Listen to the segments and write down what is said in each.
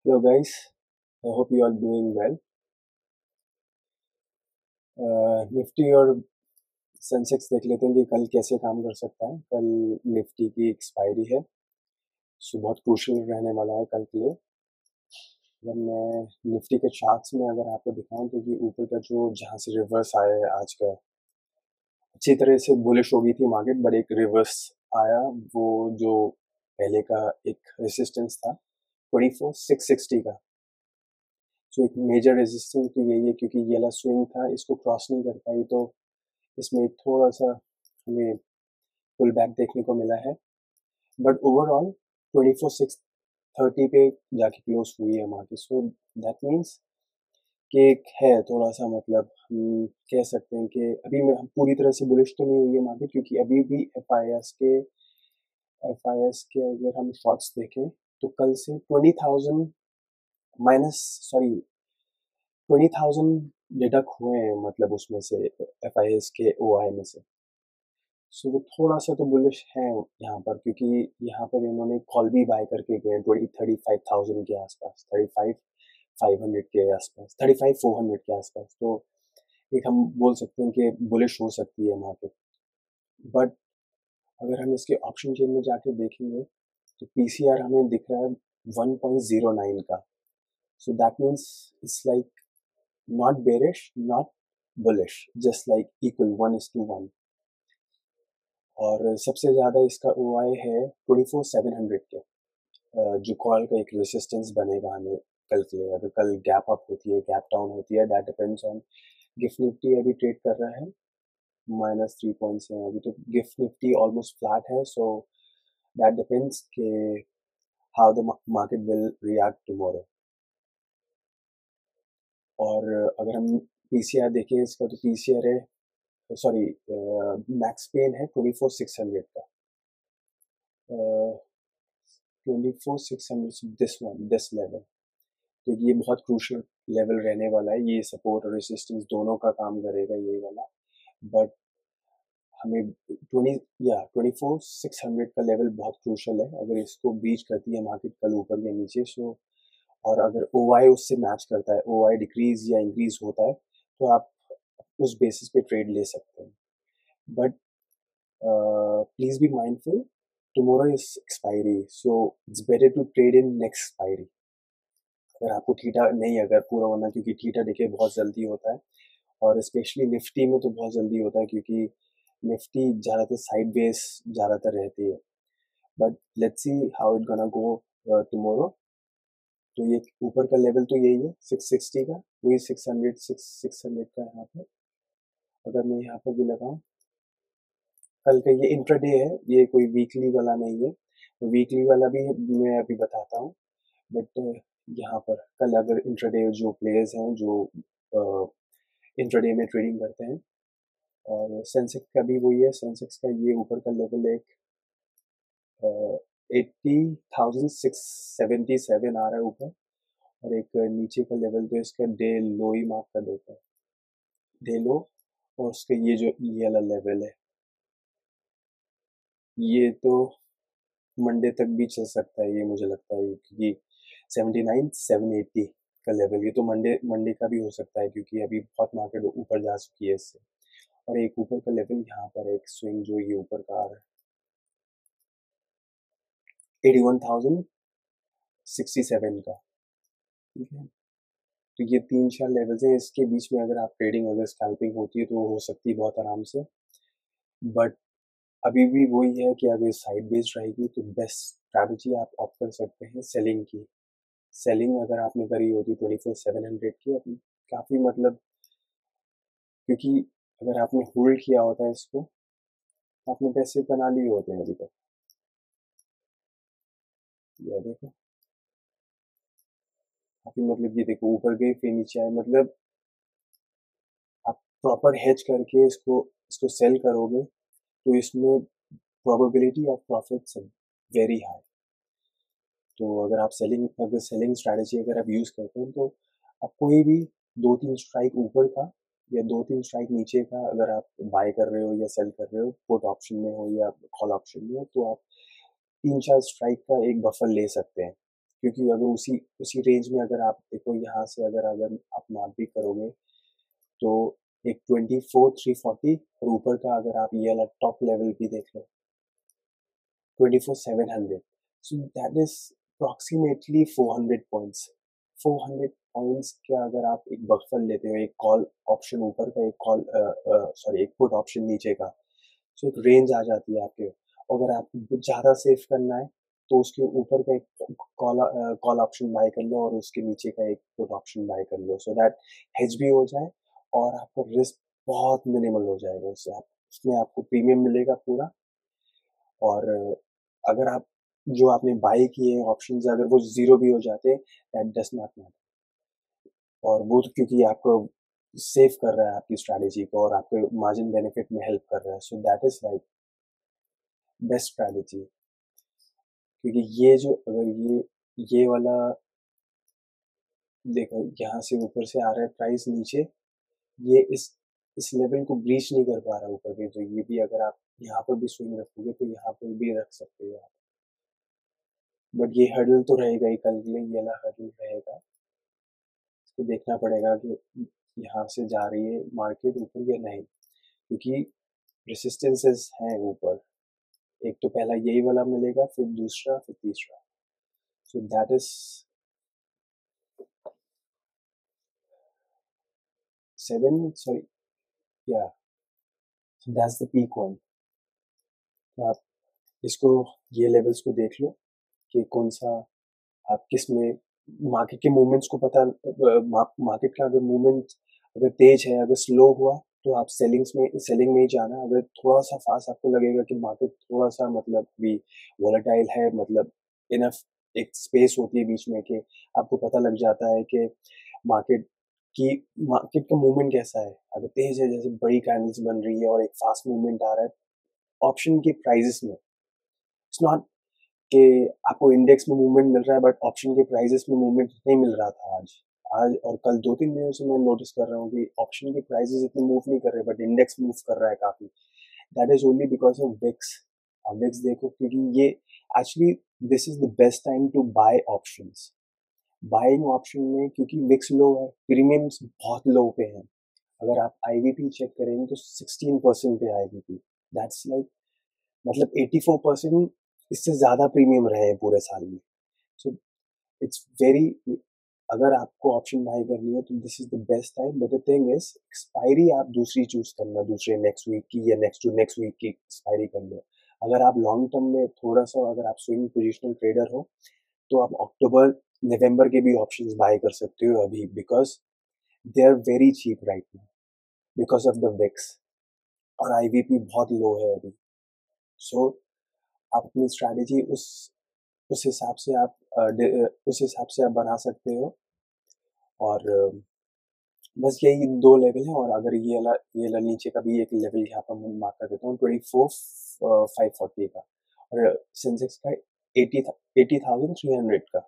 Hello guys, I hope you are doing well. Nifty और Sensex देख लेते हैं कि कल कैसे काम कर सकता है। कल निफ्टी की एक्सपायरी है, सो बहुत क्रूशियल रहने वाला है कल के लिए। अगर मैं निफ्टी के चार्ट्स में अगर आपको दिखाऊं तो ये ऊपर का जो जहां से रिवर्स आया है आज का, अच्छी तरह से बुलिश हो गई थी मार्केट, बट एक रिवर्स आया। वो जो पहले का एक रेजिस्टेंस था 24,660 का, सो एक मेजर रेजिस्टेंस तो यही है क्योंकि ये वाला स्विंग था, इसको क्रॉस नहीं कर पाई तो इसमें थोड़ा सा हमें पुल बैक देखने को मिला है। बट ओवरऑल 24,630 पे जाके क्लोज हुई है मार्केट, सो दैट मीन्स कि एक है थोड़ा सा, मतलब हम कह सकते हैं कि अभी मैं पूरी तरह से बुलिश तो नहीं हुई है मार्केट, क्योंकि अभी भी एफ आई एस के अगर हम शॉर्ट्स देखें तो कल से 20,000 माइनस, सॉरी 20,000 डिडक्ट हुए हैं, मतलब उसमें से एफ आई एस के ओ आई में से। सो वो थोड़ा सा तो बुलिश है यहाँ पर, क्योंकि यहाँ पर इन्होंने कॉल भी बाय करके गए 35,000 के आसपास, 35,500 के आसपास, 35,400 के आसपास। तो एक हम बोल सकते हैं कि बुलिश हो सकती है मार्केट। बट अगर हम इसके ऑप्शन चेन में जाके देखेंगे तो पीसीआर हमें दिख रहा है 1.09 का, so that means it's like not bearish not bullish, just like equal 1:1। और सबसे ज़्यादा इसका ओ आई है 24,700 के, जो कॉल का एक रेसिस्टेंस बनेगा हमें कल के लिए। अगर कल गैप अप होती है, गैप डाउन होती है, that depends on. Gift Nifty अभी ट्रेड कर रहा है -3 पॉइंट से, अभी तो गिफ्ट निफ्टी ऑलमोस्ट फ्लैट है, सो दैट डिपेंड्स कि how the market will react tomorrow. और अगर हम पीसीआर देखें इसका, तो पीसीआर है, सॉरी मैक्स पेन है 24,600 का, 24,600 दिस लेवल। तो ये बहुत क्रूशल लेवल रहने वाला है, ये सपोर्ट और रेसिस्टेंस दोनों का काम करेगा ये वाला। बट हमें 24,600 का लेवल बहुत क्रूशल है। अगर इसको ब्रीच करती है मार्केट कल ऊपर या नीचे, सो और अगर ओ आई उससे मैच करता है, ओ आई डिक्रीज या इंक्रीज होता है, तो आप उस बेसिस पे ट्रेड ले सकते हैं। But please be mindful, tomorrow is expiry, so it's better to trade in next expiry. अगर आपको थीटा नहीं, अगर पूरा होना, क्योंकि थीटा देखिए बहुत जल्दी होता है, और स्पेशली निफ्टी में तो बहुत जल्दी होता है, क्योंकि निफ्टी ज़्यादातर साइड बेस ज़्यादातर रहती है। But let's see how it gonna go tomorrow. तो ये ऊपर का लेवल तो यही है 660 का, वही 600 का यहाँ पर। अगर मैं यहाँ पर भी लगाऊं, कल का ये इंट्राडे है, ये कोई वीकली वाला नहीं है, तो वीकली वाला भी मैं अभी बताता हूँ। बट यहाँ पर कल अगर इंट्राडे जो प्लेयर्स हैं जो इंट्राडे में ट्रेडिंग करते हैं, और सेंसेक्स का भी वही है, सेंसेक्स का ये ऊपर का लेवल एक 80,677 आ रहा है ऊपर, और एक नीचे का लेवल तो इसका डे लो ही मार्क कर देता है, डे लो। और उसके ये जो ये वाला लेवल है, ये तो मंडे तक भी चल सकता है, ये मुझे लगता है, क्योंकि 79,780 का लेवल, ये तो मंडे मंडे का भी हो सकता है, क्योंकि अभी बहुत मार्केट ऊपर जा चुकी है इससे। और एक ऊपर का लेवल यहाँ पर एक स्विंग जो ये ऊपर का आ रहा है 81,067 का, ठीक है। तो ये 3-4 लेवल्स हैं, इसके बीच में अगर आप ट्रेडिंग, अगर स्कैल्पिंग होती है तो हो सकती है बहुत आराम से। बट अभी भी वही है कि अगर साइड बेस्ड रहेगी तो बेस्ट स्ट्रैटेजी आप ऑप्ट कर सकते हैं सेलिंग की। सेलिंग अगर आपने करी होती 24,700 की, अपनी काफ़ी, मतलब क्योंकि अगर आपने होल्ड किया होता है इसको, आपने पैसे बना लिए होते हैं अभी तक। ये देखो, काफ़ी, मतलब ये देखो ऊपर गए फिर नीचे आए, मतलब आप प्रॉपर हेज करके इसको इसको सेल करोगे तो इसमें probability of profits very high. तो अगर सेलिंग स्ट्रैटेजी अगर आप यूज़ करते हैं, तो आप कोई भी 2-3 स्ट्राइक ऊपर का या 2-3 स्ट्राइक नीचे का अगर आप बाय कर रहे हो या सेल कर रहे हो, पुट ऑप्शन में हो या कॉल ऑप्शन में हो, तो आप 3-4 स्ट्राइक का एक बफर ले सकते हैं। क्योंकि अगर उसी उसी रेंज में अगर आप देखो यहाँ से अगर अगर आप माप भी करोगे तो एक 24,340 और ऊपर का अगर आप ये वाला टॉप लेवल भी देख लो 24,700, so that is approximately 400 points. 400 points का अगर आप एक बफर लेते हो, एक कॉल ऑप्शन ऊपर का, एक कॉल सॉरी एक पुट ऑप्शन नीचे का, तो एक रेंज आ जाती है आपके। अगर आपको ज़्यादा सेव करना है तो उसके ऊपर का एक कॉल ऑप्शन बाय कर लो और उसके नीचे का एक पुट ऑप्शन बाय कर लो, सो दैट हेज भी हो जाए और आपका रिस्क बहुत मिनिमल हो जाएगा। उससे आप उसमें आपको प्रीमियम मिलेगा पूरा। और अगर आप जो आपने बाय किए ऑप्शंस अगर वो ज़ीरो भी हो जाते, दैट डज़ नॉट मैटर। और वो तो क्योंकि आपको सेव कर रहा है आपकी स्ट्रैटेजी को और आपको मार्जिन बेनिफिट में हेल्प कर रहा है, so that is like best strategy. क्योंकि ये जो अगर ये वाला देखो यहाँ से ऊपर से आ रहा है प्राइस नीचे, ये इस लेवल को ब्रीच नहीं कर पा रहा ऊपर के, तो ये भी अगर आप यहाँ पर भी स्विंग रखोगे तो यहाँ पर भी रख सकते हो आप। बट ये हर्डल तो रहेगा ही, कल के लिए ये वाला हर्डल रहेगा। इसको देखना पड़ेगा कि यहाँ से जा रही है मार्केट ऊपर या नहीं, क्योंकि रेसिस्टेंसेस हैं ऊपर। एक तो पहला यही वाला मिलेगा, फिर दूसरा, फिर तीसरा, सो दैट इज 7, सॉरी या दैट्स द पीक वन। तो आप इसको ये लेवल्स को देख लो कि कौन सा आप किस में मार्केट के मूवमेंट्स को पता, मार्केट का अगर मूवमेंट अगर तेज है, अगर स्लो हुआ तो आप सेलिंग में ही जाना। अगर थोड़ा सा फास्ट आपको लगेगा कि मार्केट थोड़ा सा मतलब भी वोलेटाइल है, मतलब इनफ एक स्पेस होती है बीच में कि आपको पता लग जाता है कि मार्केट की मार्केट का मूवमेंट कैसा है। अगर तेज है, जैसे बड़ी कैंडल्स बन रही है और एक फास्ट मूवमेंट आ रहा है ऑप्शन के प्राइजेस में, इट्स नॉट कि आपको इंडेक्स में मूवमेंट मिल रहा है बट ऑप्शन के प्राइजेस में मूवमेंट नहीं मिल रहा था आज। आज और कल 2-3 दिनों से मैं नोटिस कर रहा हूँ कि ऑप्शन के प्राइजेस इतने मूव नहीं कर रहे बट इंडेक्स मूव कर रहा है काफी। That is only because of VIX. आप विक्स देखो, क्योंकि ये actually this is the best time to buy options. Buying option में क्योंकि विक्स लो है, प्रीमियम्स बहुत लो पे हैं। अगर आप आईवीपी चेक करेंगे तो 16% पे आईवीपी, दैट्स लाइक मतलब 84% इससे ज्यादा प्रीमियम रहे हैं पूरे साल में। सो इट्स वेरी, अगर आपको ऑप्शन बाय करनी है तो this is the best time. But the thing is expiry आप दूसरी चूज करना, दूसरे नेक्स्ट वीक की या नेक्स्ट टू नेक्स्ट वीक की एक्सपायरी कर लो। अगर आप लॉन्ग टर्म में थोड़ा सा, अगर आप स्विंग पोजिशनल ट्रेडर हो तो आप अक्टूबर नवंबर के भी ऑप्शंस बाय कर सकते हो अभी, because they are very cheap right now because of the VIX. और आईवीपी बहुत लो है अभी। सो आप अपनी स्ट्रैटेजी उस हिसाब से आप उस हिसाब से आप बना सकते हो। और बस यही 2 लेवल है। और अगर ये वाला नीचे का भी एक लेवल यहाँ पर मैं मार्क कर देता हूँ 24,540 का, और सेंसेक्स का 80,300 का।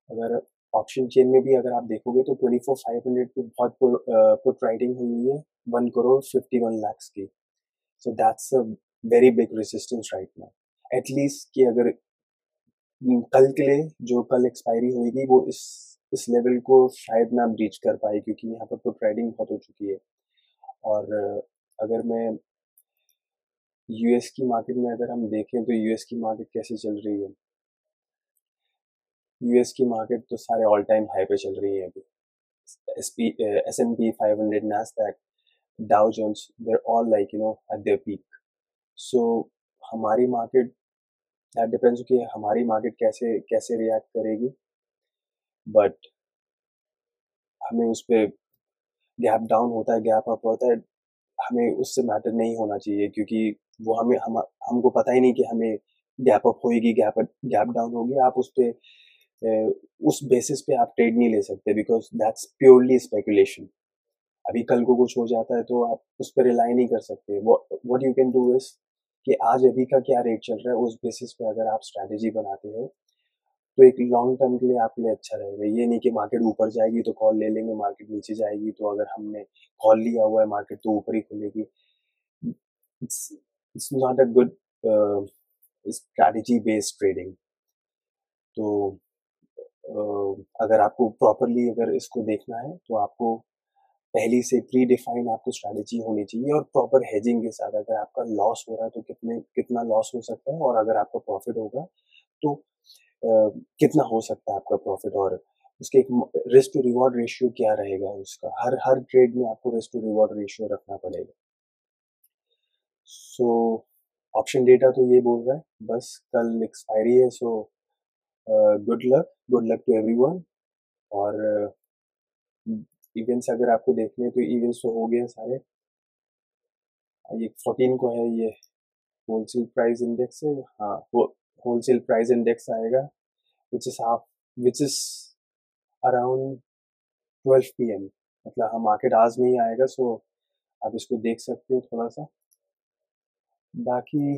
अगर ऑप्शन चेन में भी अगर आप देखोगे तो 24,500 पे बहुत पुट राइटिंग हुई है 1,51,00,000 की। So that's a very big resistance right now. At least कि अगर कल के लिए जो कल एक्सपायरी होगी वो इस लेवल को शायद ना ब्रीच कर पाए, क्योंकि यहाँ पर तो ट्रेडिंग बहुत हो चुकी है। और अगर मैं यूएस की मार्केट में अगर हम देखें तो यूएस की मार्केट कैसे चल रही है, यूएस की मार्केट तो सारे ऑल टाइम हाई पे चल रही है अभी। S&P 500, Nasdaq, Dow Jones, they're all like at their peak. So हमारी मार्केट दैट डिपेंड्स कि हमारी मार्केट कैसे कैसे रिएक्ट करेगी। बट हमें उस पर गैप डाउन होता है, गैप अप होता है, हमें उससे मैटर नहीं होना चाहिए, क्योंकि वो हमको पता ही नहीं कि हमें गैप अप होएगी, गैप डाउन होगी। आप उस बेसिस पे आप ट्रेड नहीं ले सकते, बिकॉज दैट्स प्योरली स्पेकुलेशन। अभी कल को कुछ हो जाता है तो आप उस पर रिलाई नहीं कर सकते। What you can do is कि आज अभी का क्या रेट चल रहा है उस बेसिस पे अगर आप स्ट्रैटेजी बनाते हो तो एक लॉन्ग टर्म के लिए आपके लिए अच्छा रहेगा। ये नहीं कि मार्केट ऊपर जाएगी तो कॉल ले लेंगे, मार्केट नीचे जाएगी तो अगर हमने कॉल लिया हुआ है मार्केट तो ऊपर ही खुलेगी। It's it's not a good strategy based trading. तो अगर आपको प्रॉपरली अगर इसको देखना है तो आपको पहले से प्री डिफाइन आपको स्ट्रैटेजी होनी चाहिए और प्रॉपर हेजिंग के साथ। अगर आपका लॉस हो रहा है तो कितना लॉस हो सकता है, और अगर आपका प्रॉफिट होगा तो कितना हो सकता है आपका प्रॉफिट, और उसके एक रिस्क टू रिवॉर्ड रेशियो क्या रहेगा उसका। हर हर ट्रेड में आपको रिस्क टू रिवॉर्ड रेशियो रखना पड़ेगा। सो ऑप्शन डेटा तो ये बोल रहा है, बस कल एक्सपायरी है। So good luck to everyone. और इवेंट्स अगर आपको देखने हैं तो इवेंट्स तो हो गए सारे। ये 14 को है, ये होलसेल प्राइस इंडेक्स है। हाँ, वो होलसेल प्राइस इंडेक्स आएगा विच इज अराउंड 12 PM। मतलब हाँ, मार्केट आज में ही आएगा। सो आप इसको देख सकते हो थोड़ा सा। बाकी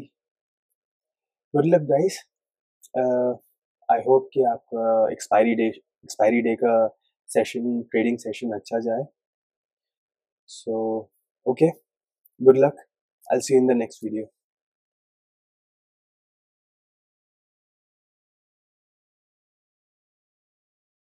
good luck guys. I hope कि आपका एक्सपायरी डे का सेशन, ट्रेडिंग सेशन अच्छा जाए। So okay, good luck. I will see you in the next video.